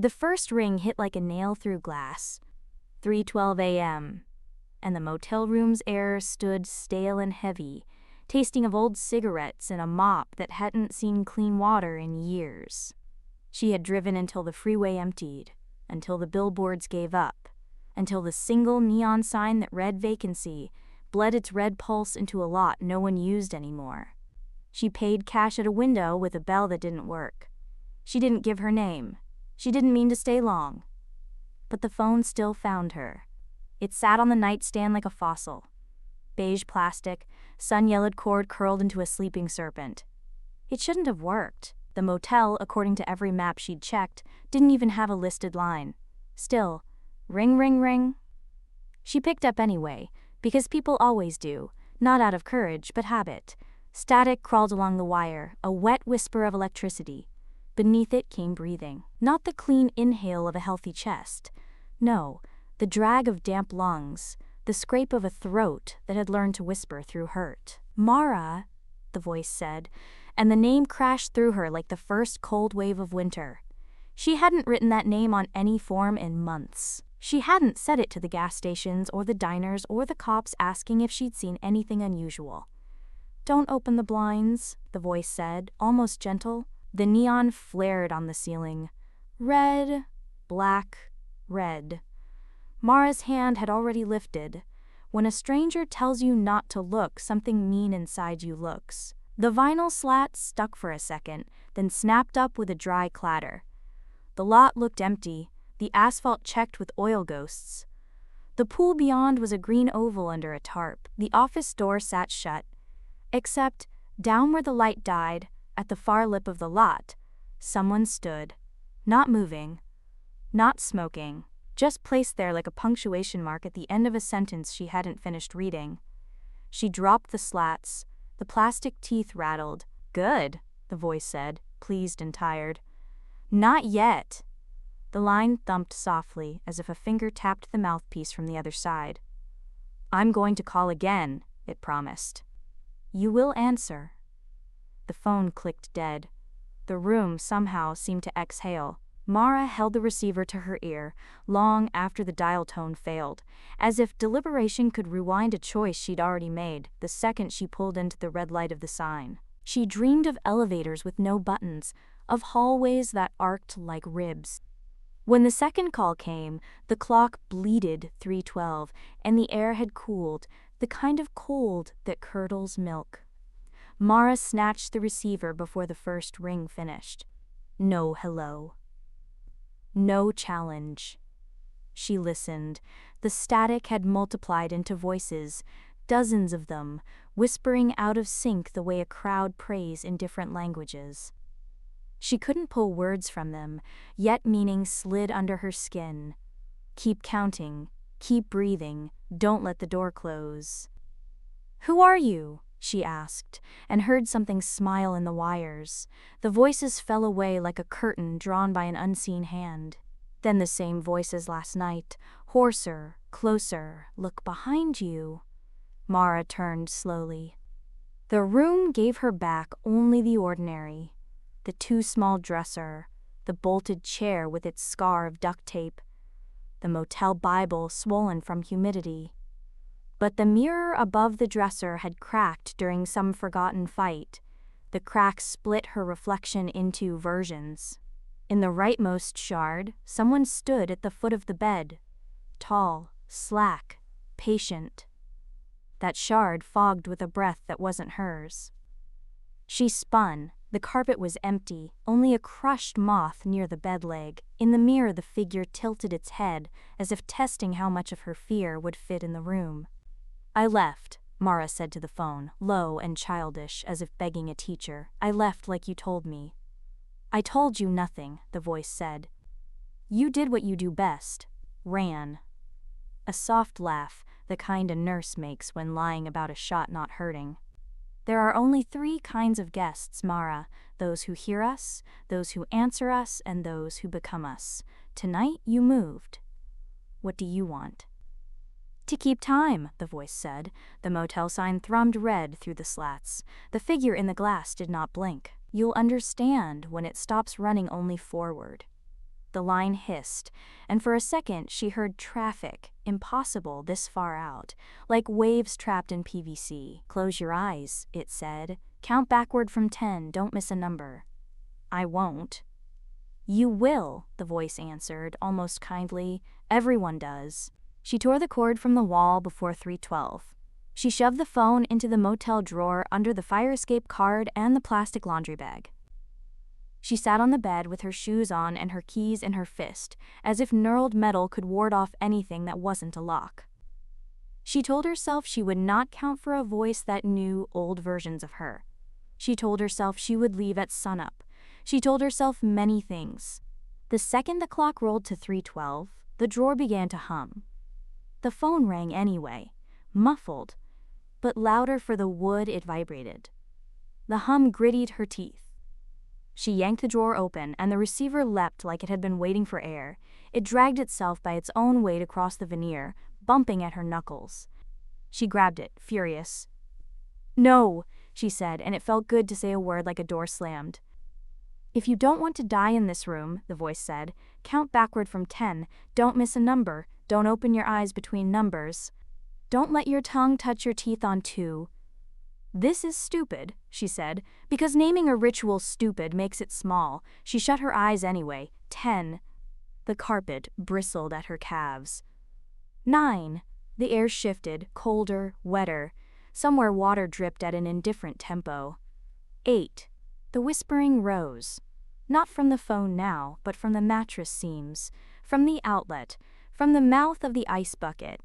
The first ring hit like a nail through glass. 3:12 a.m. And the motel room's air stood stale and heavy, tasting of old cigarettes and a mop that hadn't seen clean water in years. She had driven until the freeway emptied, until the billboards gave up, until the single neon sign that read vacancy bled its red pulse into a lot no one used anymore. She paid cash at a window with a bell that didn't work. She didn't give her name. She didn't mean to stay long. But the phone still found her. It sat on the nightstand like a fossil. Beige plastic, sun-yellowed cord curled into a sleeping serpent. It shouldn't have worked. The motel, according to every map she'd checked, didn't even have a listed line. Still, ring, ring, ring. She picked up anyway, because people always do, not out of courage, but habit. Static crawled along the wire, a wet whisper of electricity. Beneath it came breathing. Not the clean inhale of a healthy chest. No, the drag of damp lungs, the scrape of a throat that had learned to whisper through hurt. "Mara," the voice said, and the name crashed through her like the first cold wave of winter. She hadn't written that name on any form in months. She hadn't said it to the gas stations or the diners or the cops asking if she'd seen anything unusual. "Don't open the blinds," the voice said, almost gentle. The neon flared on the ceiling. Red, black, red. Mara's hand had already lifted. When a stranger tells you not to look, something mean inside you looks. The vinyl slat stuck for a second, then snapped up with a dry clatter. The lot looked empty, the asphalt checked with oil ghosts. The pool beyond was a green oval under a tarp. The office door sat shut. Except, down where the light died, at the far lip of the lot, someone stood. Not moving. Not smoking. Just placed there like a punctuation mark at the end of a sentence she hadn't finished reading. She dropped the slats. The plastic teeth rattled. "Good," the voice said, pleased and tired. "Not yet." The line thumped softly, as if a finger tapped the mouthpiece from the other side. "I'm going to call again," it promised. "You will answer." The phone clicked dead. The room somehow seemed to exhale. Mara held the receiver to her ear, long after the dial tone failed, as if deliberation could rewind a choice she'd already made the second she pulled into the red light of the sign. She dreamed of elevators with no buttons, of hallways that arced like ribs. When the second call came, the clock bleated 3:12, and the air had cooled, the kind of cold that curdles milk. Mara snatched the receiver before the first ring finished. No hello. No challenge. She listened. The static had multiplied into voices, dozens of them, whispering out of sync the way a crowd prays in different languages. She couldn't pull words from them, yet meaning slid under her skin. Keep counting, keep breathing, don't let the door close. "Who are you?" she asked, and heard something smile in the wires. The voices fell away like a curtain drawn by an unseen hand. Then the same voice as last night, hoarser, closer. "Look behind you." Mara turned slowly. The room gave her back only the ordinary. The too small dresser, the bolted chair with its scar of duct tape, the motel Bible swollen from humidity. But the mirror above the dresser had cracked during some forgotten fight. The crack split her reflection into versions. In the rightmost shard, someone stood at the foot of the bed. Tall, slack, patient. That shard fogged with a breath that wasn't hers. She spun. The carpet was empty, only a crushed moth near the bed leg. In the mirror the figure tilted its head, as if testing how much of her fear would fit in the room. "I left," Mara said to the phone, low and childish, as if begging a teacher. "I left like you told me." "I told you nothing," the voice said. "You did what you do best. Ran." A soft laugh, the kind a nurse makes when lying about a shot not hurting. "There are only 3 kinds of guests, Mara. Those who hear us, those who answer us, and those who become us. Tonight you moved. What do you want?" "To keep time," the voice said. The motel sign thrummed red through the slats. The figure in the glass did not blink. "You'll understand when it stops running only forward." the line hissed, and for a second she heard traffic, impossible this far out, like waves trapped in PVC. "Close your eyes," it said. "Count backward from 10, don't miss a number." "I won't." "You will," the voice answered, almost kindly. "Everyone does." She tore the cord from the wall before 3:12. She shoved the phone into the motel drawer under the fire escape card and the plastic laundry bag. She sat on the bed with her shoes on and her keys in her fist, as if knurled metal could ward off anything that wasn't a lock. She told herself she would not count for a voice that knew old versions of her. She told herself she would leave at sunup. She told herself many things. The second the clock rolled to 3:12, the drawer began to hum. The phone rang anyway, muffled, but louder for the wood it vibrated. The hum gritted her teeth. She yanked the drawer open, and the receiver leapt like it had been waiting for air. It dragged itself by its own weight across the veneer, bumping at her knuckles. She grabbed it, furious. "No," she said, and it felt good to say a word like a door slammed. "If you don't want to die in this room," the voice said, "count backward from 10, don't miss a number, don't open your eyes between numbers. Don't let your tongue touch your teeth on 2. This is stupid," she said, because naming a ritual stupid makes it small. She shut her eyes anyway. 10. The carpet bristled at her calves. 9. The air shifted, colder, wetter. Somewhere water dripped at an indifferent tempo. 8. The whispering rose. Not from the phone now, but from the mattress seams, from the outlet, from the mouth of the ice bucket.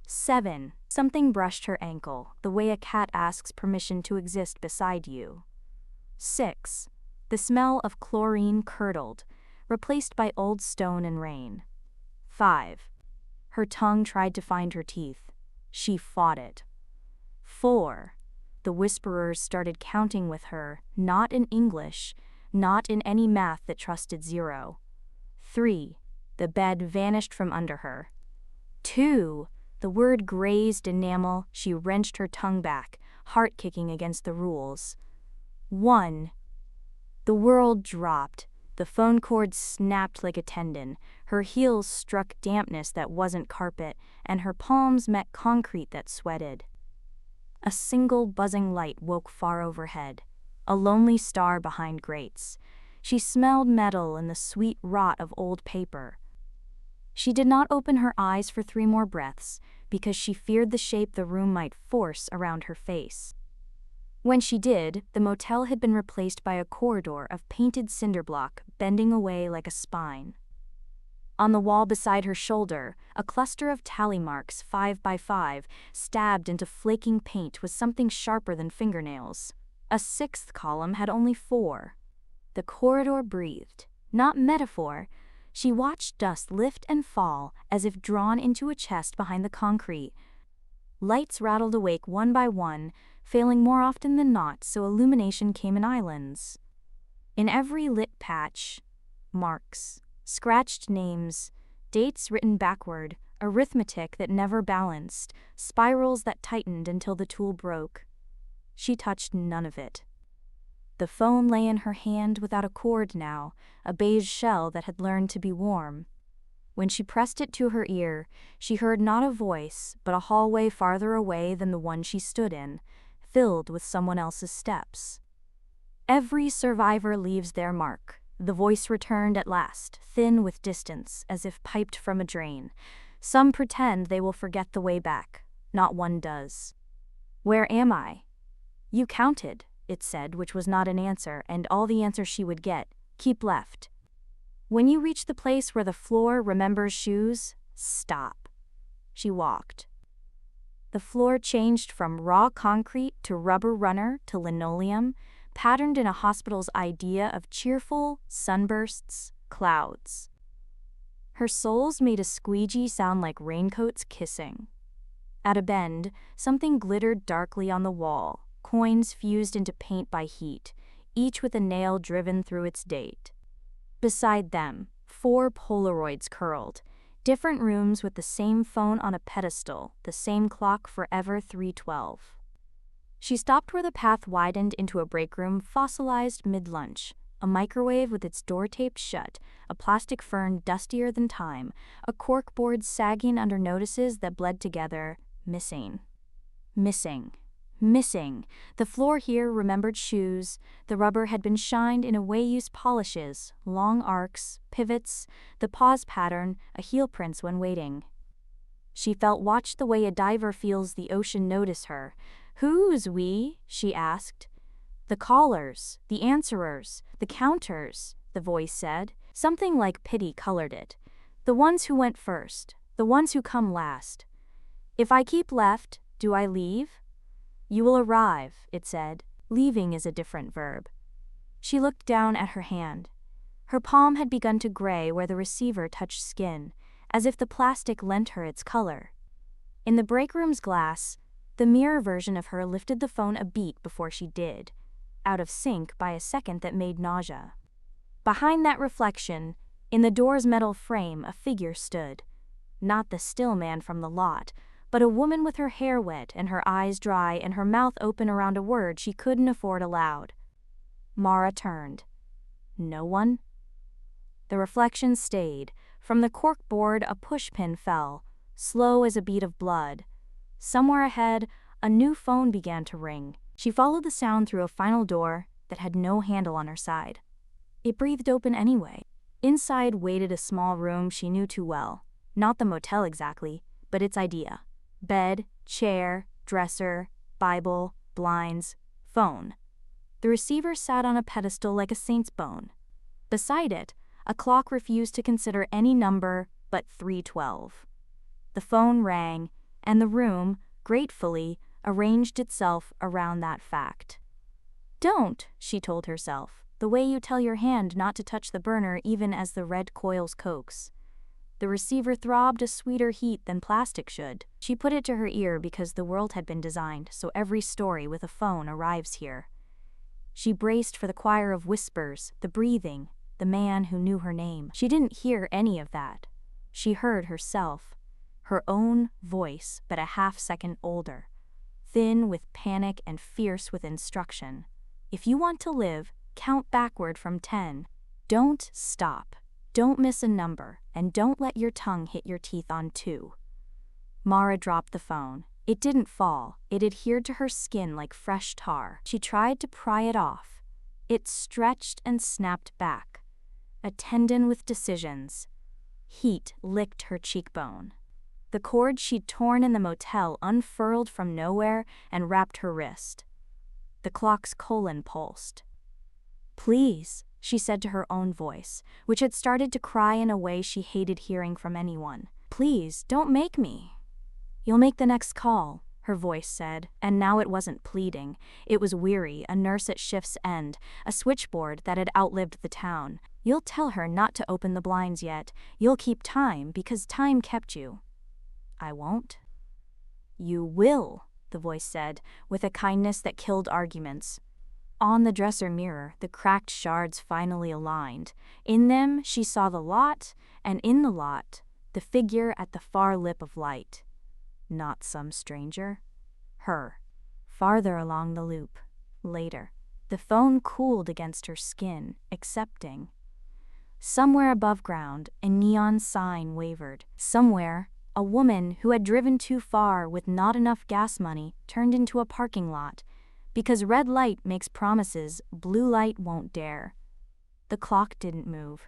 7. Something brushed her ankle, the way a cat asks permission to exist beside you. 6. The smell of chlorine curdled, replaced by old stone and rain. 5. Her tongue tried to find her teeth. She fought it. 4. The whisperers started counting with her, not in English, not in any math that trusted 0. 3. The bed vanished from under her. 2. The word grazed enamel. She wrenched her tongue back, heart kicking against the rules. 1. The world dropped. The phone cord snapped like a tendon. Her heels struck dampness that wasn't carpet, and her palms met concrete that sweated. A single buzzing light woke far overhead, a lonely star behind grates. She smelled metal and the sweet rot of old paper. She did not open her eyes for 3 more breaths, because she feared the shape the room might force around her face. When she did, the motel had been replaced by a corridor of painted cinder block bending away like a spine. On the wall beside her shoulder, a cluster of tally marks 5 by 5, stabbed into flaking paint with something sharper than fingernails. A 6th column had only 4. The corridor breathed, not metaphor. She watched dust lift and fall as if drawn into a chest behind the concrete. Lights rattled awake one by one, failing more often than not, so illumination came in islands. In every lit patch, marks, scratched names, dates written backward, arithmetic that never balanced, spirals that tightened until the tool broke. She touched none of it. The phone lay in her hand without a cord now, a beige shell that had learned to be warm. When she pressed it to her ear, she heard not a voice, but a hallway farther away than the one she stood in, filled with someone else's steps. "Every survivor leaves their mark," the voice returned at last, thin with distance, as if piped from a drain. "Some pretend they will forget the way back. Not one does." "Where am I?" "You counted," it said, which was not an answer, and all the answer she would get. "Keep left. When you reach the place where the floor remembers shoes, stop." She walked. The floor changed from raw concrete to rubber runner to linoleum, patterned in a hospital's idea of cheerful sunbursts, clouds. Her soles made a squeegee sound like raincoats kissing. At a bend, something glittered darkly on the wall, coins fused into paint by heat, each with a nail driven through its date. Beside them, 4 Polaroids curled, different rooms with the same phone on a pedestal, the same clock forever 3:12. She stopped where the path widened into a break room fossilized mid-lunch, A microwave with its door taped shut, a plastic fern dustier than time, a corkboard sagging under notices that bled together, missing. Missing. Missing. The floor here remembered shoes. The rubber had been shined in a way used polishes, long arcs, pivots, the pause pattern, a heel prints when waiting. She felt watched the way a diver feels the ocean notice her. "Who's we?" she asked. "The callers, the answerers, the counters," the voice said. Something like pity colored it. "The ones who went first, the ones who come last. If I keep left, do I leave?" "You will arrive," it said. Leaving is a different verb. She looked down at her hand. Her palm had begun to gray where the receiver touched skin, as if the plastic lent her its color. In the break room's glass, the mirror version of her lifted the phone a beat before she did, out of sync by a second that made nausea. Behind that reflection, in the door's metal frame, a figure stood. Not the still man from the lot, but a woman with her hair wet and her eyes dry and her mouth open around a word she couldn't afford aloud. Mara turned. No one? The reflection stayed. From the corkboard a pushpin fell, slow as a bead of blood. Somewhere ahead, a new phone began to ring. She followed the sound through a final door that had no handle on her side. It breathed open anyway. Inside waited a small room she knew too well. Not the motel exactly, but its idea. Bed, chair, dresser, Bible, blinds, phone. The receiver sat on a pedestal like a saint's bone. Beside it, a clock refused to consider any number but 312. The phone rang, and the room, gratefully, arranged itself around that fact. "Don't," she told herself, "the way you tell your hand not to touch the burner even as the red coils coax." The receiver throbbed a sweeter heat than plastic should. She put it to her ear because the world had been designed so every story with a phone arrives here. She braced for the choir of whispers, the breathing, the man who knew her name. She didn't hear any of that. She heard herself, her own voice, but a half-second older, thin with panic and fierce with instruction. "If you want to live, count backward from 10. Don't stop. Don't miss a number, and don't let your tongue hit your teeth on 2. Mara dropped the phone. It didn't fall. It adhered to her skin like fresh tar. She tried to pry it off. It stretched and snapped back. A tendon with decisions. Heat licked her cheekbone. The cord she'd torn in the motel unfurled from nowhere and wrapped her wrist. The clock's colon pulsed. "Please," she said to her own voice, which had started to cry in a way she hated hearing from anyone. "Please, don't make me." "You'll make the next call," her voice said, and now it wasn't pleading. It was weary, a nurse at shift's end, a switchboard that had outlived the town. "You'll tell her not to open the blinds yet. You'll keep time, because time kept you." "I won't." "You will," the voice said, with a kindness that killed arguments. On the dresser mirror, the cracked shards finally aligned. In them, she saw the lot, and in the lot, the figure at the far lip of light. Not some stranger. Her. Farther along the loop. Later. The phone cooled against her skin, accepting. Somewhere above ground, a neon sign wavered. Somewhere, a woman who had driven too far with not enough gas money turned into a parking lot. Because red light makes promises, blue light won't dare. The clock didn't move.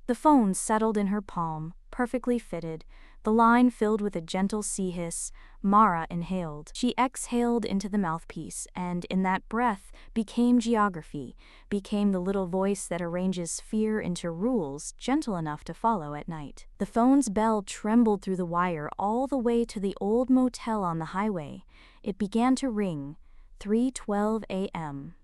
The phone settled in her palm, perfectly fitted, the line filled with a gentle sea hiss. Mara inhaled. She exhaled into the mouthpiece, and in that breath became geography, became the little voice that arranges fear into rules gentle enough to follow at night. The phone's bell trembled through the wire all the way to the old motel on the highway. It began to ring. 3:12 a.m.